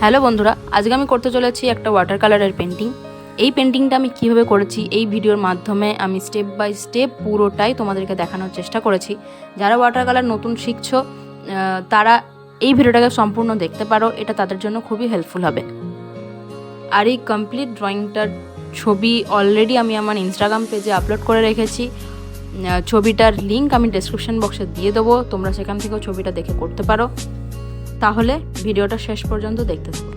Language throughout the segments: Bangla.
হ্যালো বন্ধুরা, আজকে আমি করতে চলেছি একটা ওয়াটার কালারের পেন্টিং। এই পেন্টিংটা আমি কীভাবে করেছি এই ভিডিওর মাধ্যমে আমি স্টেপ বাই স্টেপ পুরোটাই তোমাদেরকে দেখানোর চেষ্টা করেছি। যারা ওয়াটার কালার নতুন শিখছো তারা এই ভিডিওটাকে সম্পূর্ণ দেখতে পারো, এটা তাদের জন্য খুবই হেল্পফুল হবে। আর এই কমপ্লিট ড্রয়িংটার ছবি অলরেডি আমি আমার ইনস্টাগ্রাম পেজে আপলোড করে রেখেছি। ছবিটার লিঙ্ক আমি ডেসক্রিপশন বক্সে দিয়ে দেবো, তোমরা সেখান থেকেও ছবিটা দেখে করতে পারো। তাহলে ভিডিওটা শেষ পর্যন্ত দেখতে থাকো।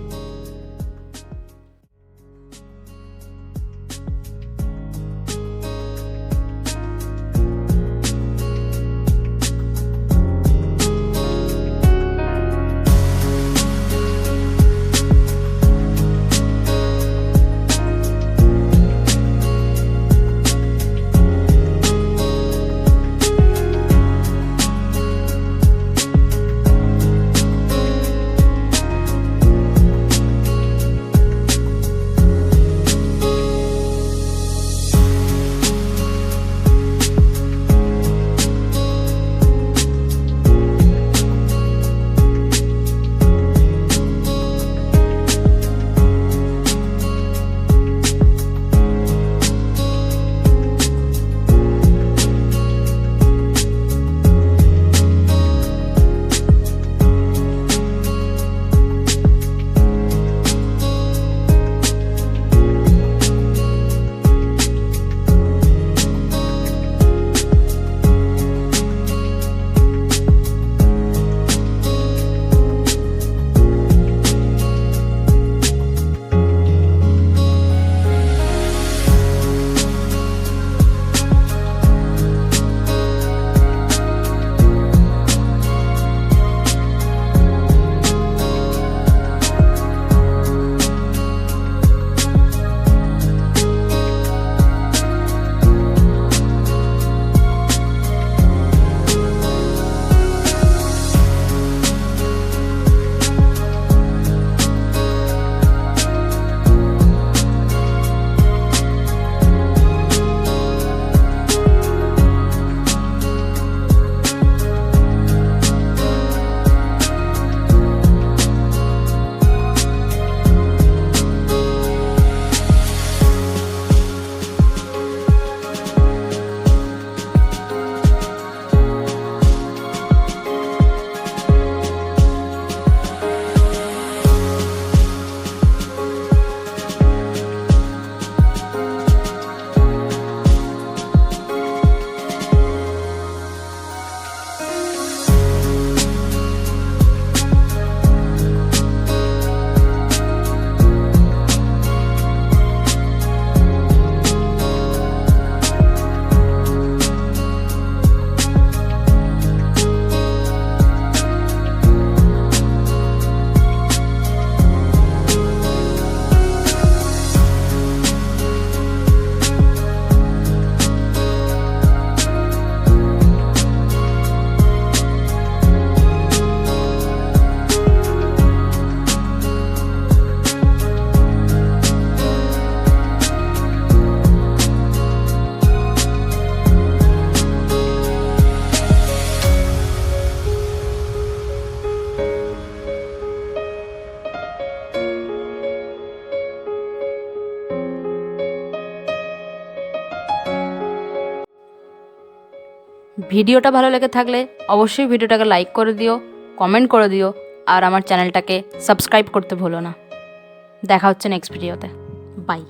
ভিডিওটা ভালো লেগে থাকলে অবশ্যই ভিডিওটাকে লাইক করে দিও, কমেন্ট করে দিও, আর আমার চ্যানেলটাকে সাবস্ক্রাইব করতে ভুলো না। দেখা হচ্ছে নেক্সট ভিডিওতে। বাই।